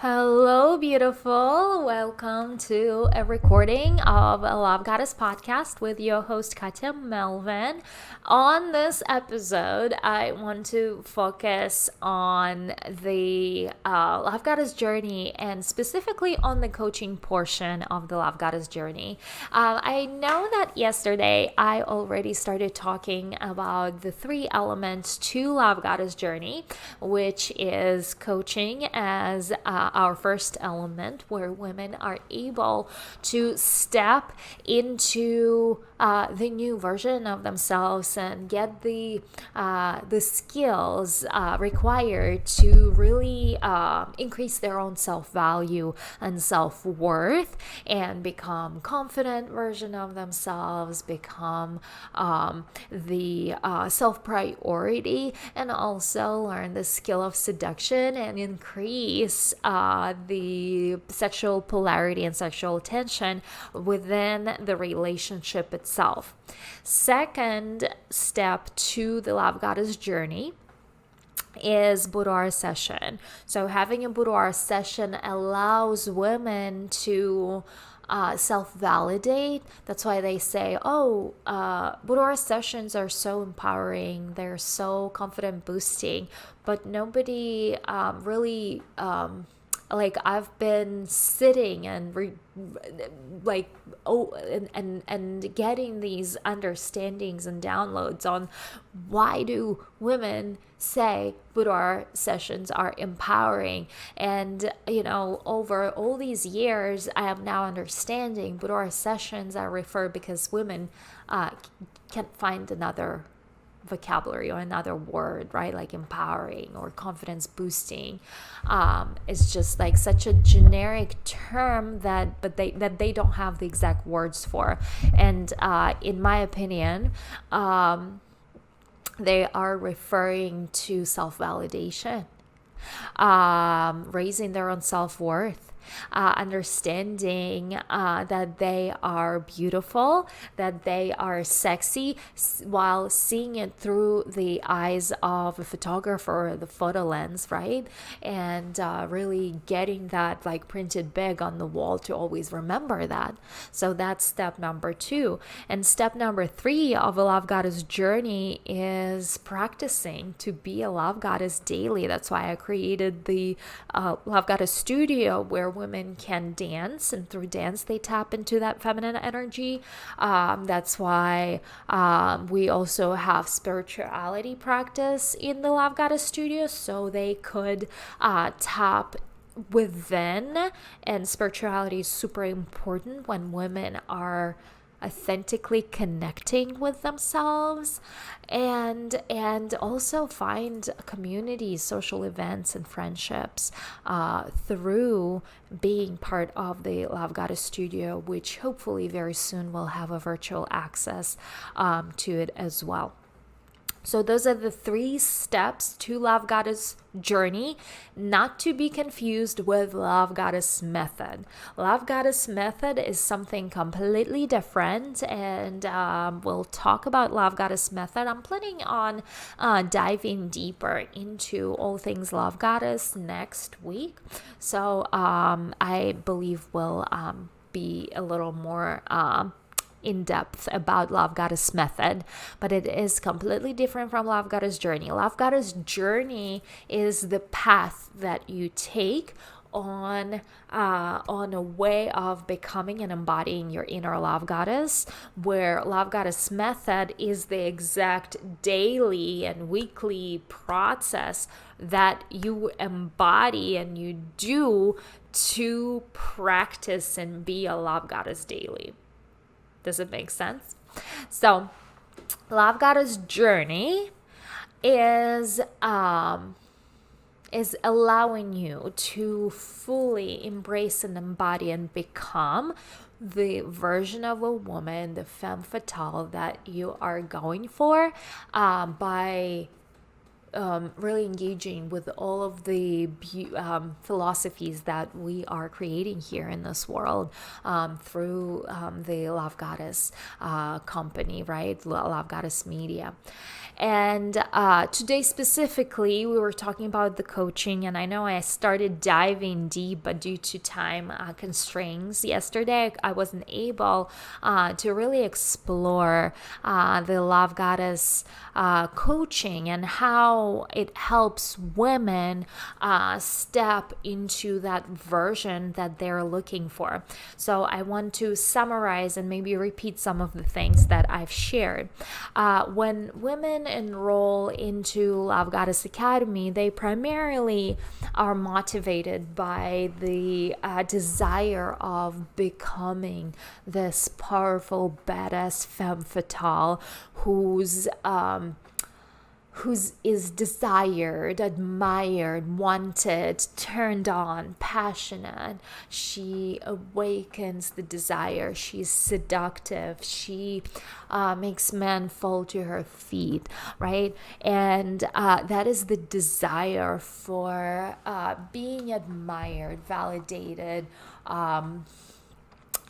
Hello, beautiful. Welcome to a recording of a Love Goddess podcast with your host, Katya Melvin. On this episode, I want to focus on the Love Goddess journey and specifically on the coaching portion of the Love Goddess journey. I know that yesterday I already started talking about the three elements to Love Goddess journey, which is coaching as our first element, where women are able to step into the new version of themselves and get the skills required to really increase their own self-value and self-worth and become confident version of themselves, become the self-priority, and also learn the skill of seduction and increase the sexual polarity and sexual tension within the relationship itself. Second step to the Love Goddess journey is boudoir session. So having a boudoir session allows women to self-validate. That's why they say, boudoir sessions are so empowering, they're so confident boosting, but nobody really I've been sitting and and getting these understandings and downloads on why do women say boudoir sessions are empowering. And over all these years I am now understanding boudoir sessions are referred because women can't find another vocabulary or another word, right? Like empowering or confidence boosting. It's just like such a generic term that they don't have the exact words for. And in my opinion, they are referring to self-validation, raising their own self-worth, understanding that they are beautiful, that they are sexy, while seeing it through the eyes of a photographer or the photo lens, right? And really getting that like printed big on the wall to always remember that. So that's step number 2. And step number 3 of a Love Goddess journey is practicing to be a Love Goddess daily. That's why I created the Love Goddess studio, where women can dance, and through dance they tap into that feminine energy. That's why we also have spirituality practice in the Love Goddess studio, so they could tap within. And spirituality is super important when women are authentically connecting with themselves, and also find communities, social events, and friendships through being part of the Love Goddess studio, which hopefully very soon will have a virtual access to it as well. So those are the 3 steps to Love Goddess journey, not to be confused with Love Goddess method. Love Goddess method is something completely different, and we'll talk about Love Goddess method. I'm planning on diving deeper into all things Love Goddess next week. So I believe we'll be a little more in depth about Love Goddess method, but it is completely different from Love Goddess journey. Love Goddess journey is the path that you take on a way of becoming and embodying your inner Love Goddess, where Love Goddess method is the exact daily and weekly process that you embody and you do to practice and be a Love Goddess daily. Does it make sense? So, Love Goddess journey is allowing you to fully embrace and embody and become the version of a woman, the femme fatale that you are going for, by really engaging with all of the philosophies that we are creating here in this world through the Love Goddess company, right? Love Goddess Media. And today specifically, we were talking about the coaching, and I know I started diving deep, but due to time constraints, yesterday I wasn't able to really explore the Love Goddess coaching and how it helps women step into that version that they're looking for. So I want to summarize and maybe repeat some of the things that I've shared. When women enroll into Love Goddess Academy, they primarily are motivated by the desire of becoming this powerful, badass femme fatale who's is desired, admired, wanted, turned on, passionate. She awakens the desire. She's seductive. She makes men fall to her feet, right? And that is the desire for being admired, validated,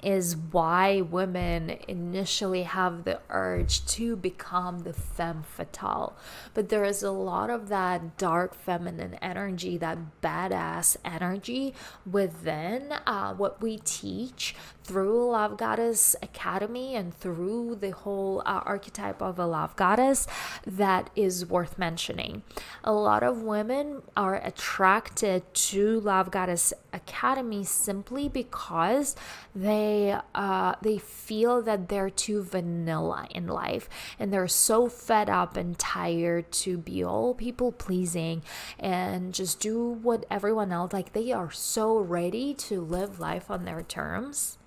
is why women initially have the urge to become the femme fatale. But there is a lot of that dark feminine energy, that badass energy within what we teach through Love Goddess Academy and through the whole archetype of a love goddess that is worth mentioning. A lot of women are attracted to Love Goddess Academy simply because they feel that they're too vanilla in life, and they're so fed up and tired to be all people pleasing and just do what everyone else, like they are so ready to live life on their terms.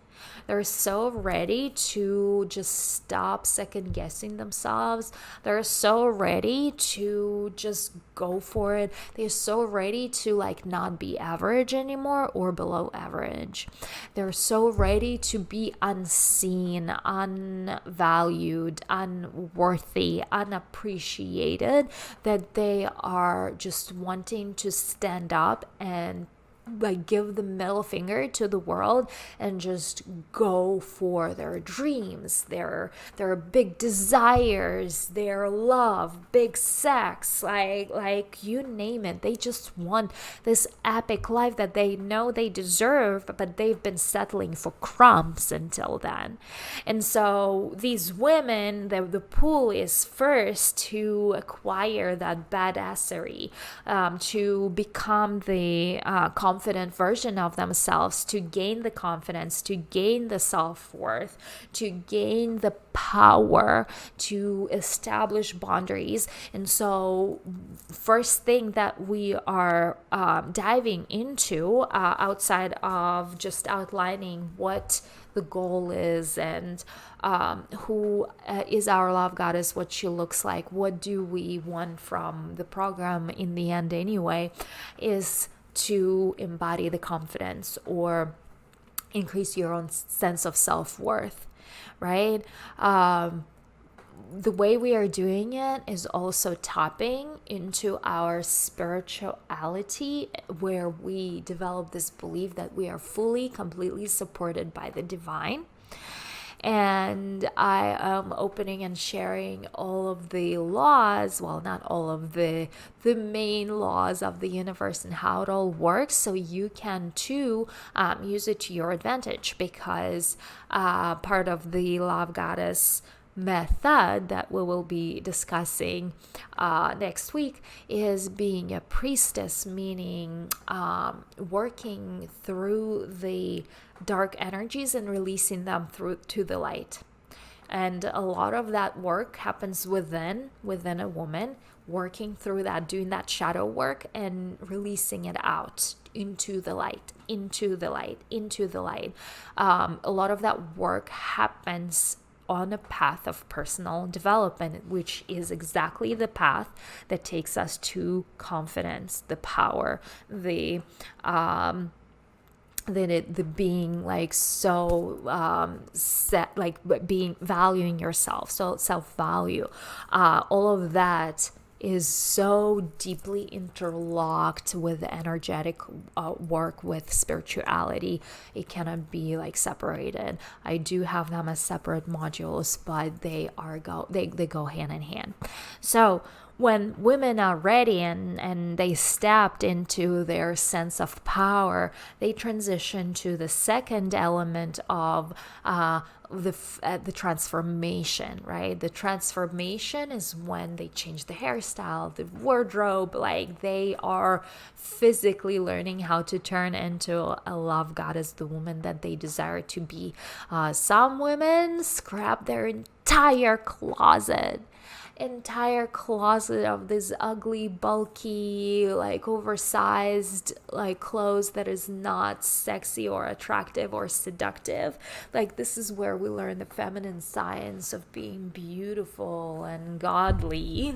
They're so ready to just stop second guessing themselves. They're so ready to just go for it. They're so ready to like not be average anymore or below average. They're so ready to be unseen, unvalued, unworthy, unappreciated, that they are just wanting to stand up and like give the middle finger to the world and just go for their dreams, their big desires, their love, big sex, like you name it. They just want this epic life that they know they deserve, but they've been settling for crumbs until then. And so these women, the pool is first to acquire that badassery, to become the confident version of themselves, to gain the confidence, to gain the self-worth, to gain the power, to establish boundaries. And so first thing that we are diving into, outside of just outlining what the goal is and who is our love goddess, what she looks like, what do we want from the program in the end anyway, is to embody the confidence or increase your own sense of self-worth, right? The way we are doing it is also tapping into our spirituality, where we develop this belief that we are fully, completely supported by the divine. And I am opening and sharing all of the laws, well, not all of the main laws of the universe and how it all works, so you can too use it to your advantage, because part of the Love Goddess method that we will be discussing next week is being a priestess, meaning working through the dark energies and releasing them through to the light. And a lot of that work happens within a woman, working through that, doing that shadow work and releasing it out into the light, into the light, into the light. A lot of that work happens on a path of personal development, which is exactly the path that takes us to confidence, the power, the being like so set, like being valuing yourself, so self-value, all of that is so deeply interlocked with energetic work with spirituality. It cannot be like separated. I do have them as separate modules, but they go hand in hand. So when women are ready and they stepped into their sense of power, they transition to the second element of the transformation, right? The transformation is when they change the hairstyle, the wardrobe, like they are physically learning how to turn into a love goddess, the woman that they desire to be. Some women scrap their entire closet of this ugly, bulky, like oversized, like clothes that is not sexy or attractive or seductive. Like this is where we learn the feminine science of being beautiful and godly.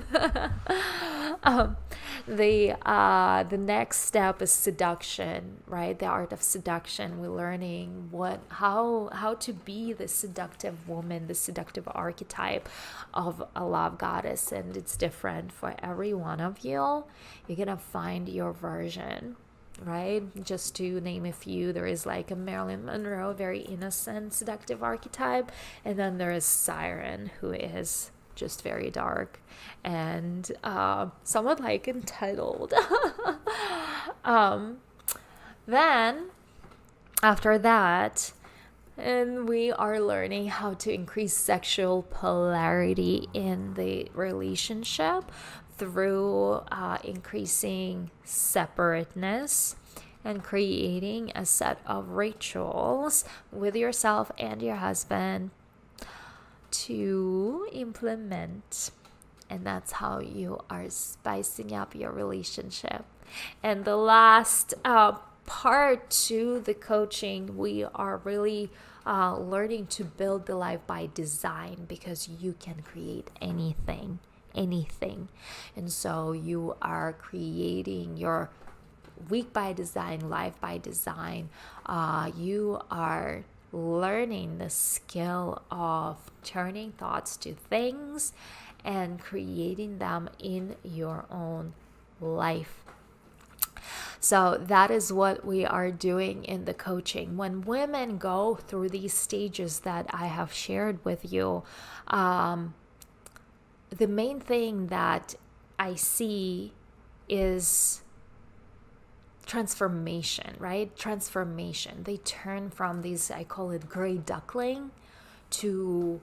The next step is seduction, right? The art of seduction. We're learning how to be the seductive woman, the seductive archetype of a love goddess, and it's different for every one of you. You're gonna find your version, right? Just to name a few, there is like a Marilyn Monroe, very innocent, seductive archetype, and then there is Siren, who is just very dark and somewhat like entitled. Then after that, and we are learning how to increase sexual polarity in the relationship through increasing separateness and creating a set of rituals with yourself and your husband to implement. And that's how you are spicing up your relationship. And the last part to the coaching, we are really learning to build the life by design, because you can create anything. And so you are creating your week by design, life by design. You are learning the skill of turning thoughts to things and creating them in your own life. So that is what we are doing in the coaching. When women go through these stages that I have shared with you, the main thing that I see is transformation, right? Transformation. They turn from these, I call it gray duckling, to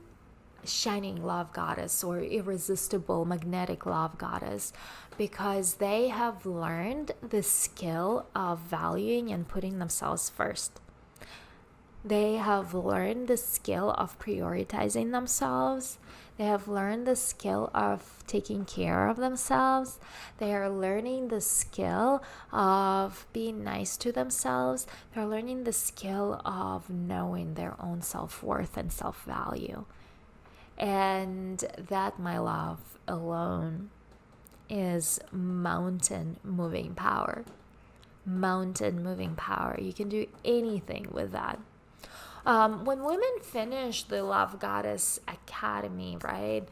shining love goddess or irresistible magnetic love goddess, because they have learned the skill of valuing and putting themselves first. They have learned the skill of prioritizing themselves. They have learned the skill of taking care of themselves. They are learning the skill of being nice to themselves. They're learning the skill of knowing their own self-worth and self-value. And that, my love, alone is mountain moving power. Mountain moving power. You can do anything with that. When women finish the Lovegodesss Academy, right?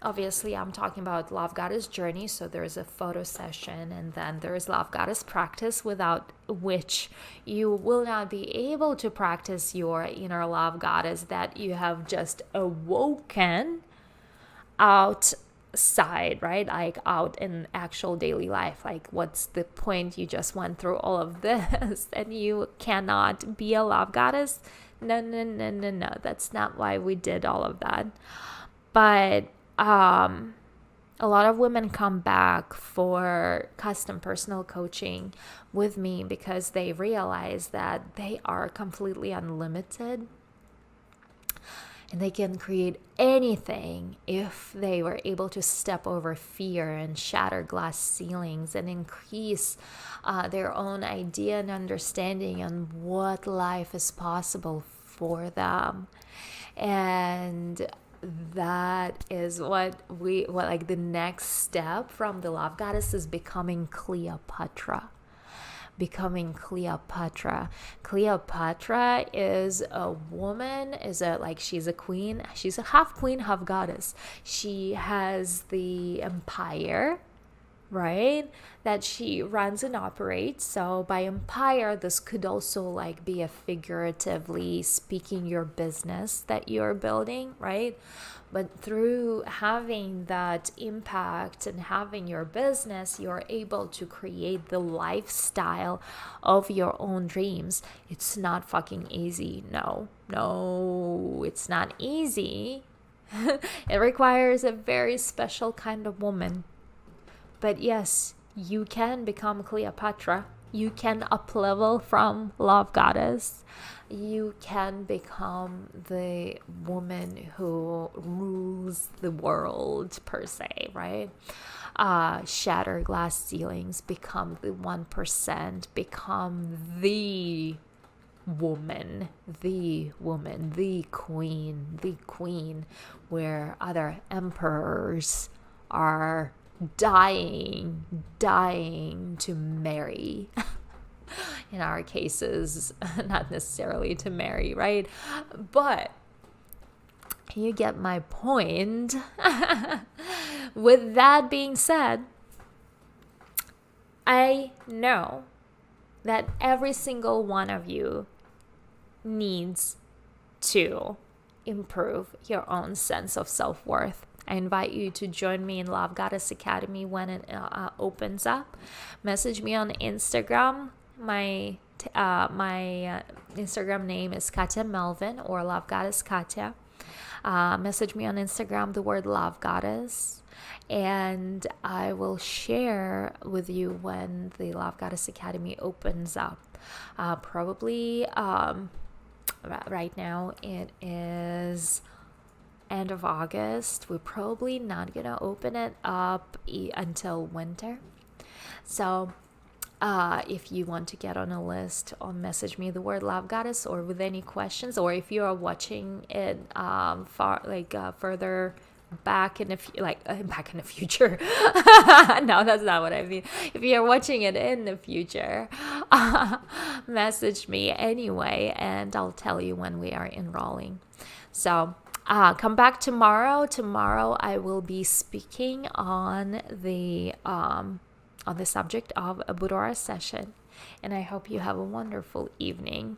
Obviously, I'm talking about Lovegodesss Journey. So there's a photo session, and then there's Lovegodesss Practice, without which you will not be able to practice your inner love goddess that you have just awoken outside, right? Like out in actual daily life. Like, what's the point? You just went through all of this and you cannot be a love goddess. No. That's not why we did all of that. But a lot of women come back for custom personal coaching with me because they realize that they are completely unlimited and they can create anything if they were able to step over fear and shatter glass ceilings and increase their own idea and understanding on what life is possible for them. And that is what like the next step from the love goddess is becoming Cleopatra. becoming Cleopatra. Cleopatra is a woman, she's a queen. She's a half queen, half goddess. She has the empire, right, that she runs and operates. So by empire, this could also like be a figuratively speaking your business that you're building, right? But through having that impact and having your business, you're able to create the lifestyle of your own dreams. It's not fucking easy. No, it's not easy. It requires a very special kind of woman. But yes, you can become Cleopatra. You can up-level from Lovegodesss. You can become the woman who rules the world, per se, right? Shatter glass ceilings, become the 1%, become the woman, the queen, where other emperors are dying to marry. In our cases, not necessarily to marry, right? But you get my point. With that being said, I know that every single one of you needs to improve your own sense of self-worth. I invite you to join me in Lovegodesss Academy when it opens up. Message me on Instagram. My Instagram name is Katya Melvin, or Lovegodesss Katya. Message me on Instagram the word Lovegodesss, and I will share with you when the Lovegodesss Academy opens up. Probably right now it is end of August. We're probably not gonna open it up until winter. So if you want to get on a list, or message me the word Lovegodesss, or with any questions, or if you are watching it further back in the future. No, that's not what I mean. If you're watching it in the future, message me anyway, and I'll tell you when we are enrolling. So come back tomorrow. Tomorrow I will be speaking on the subject of a boudoir session, and I hope you have a wonderful evening.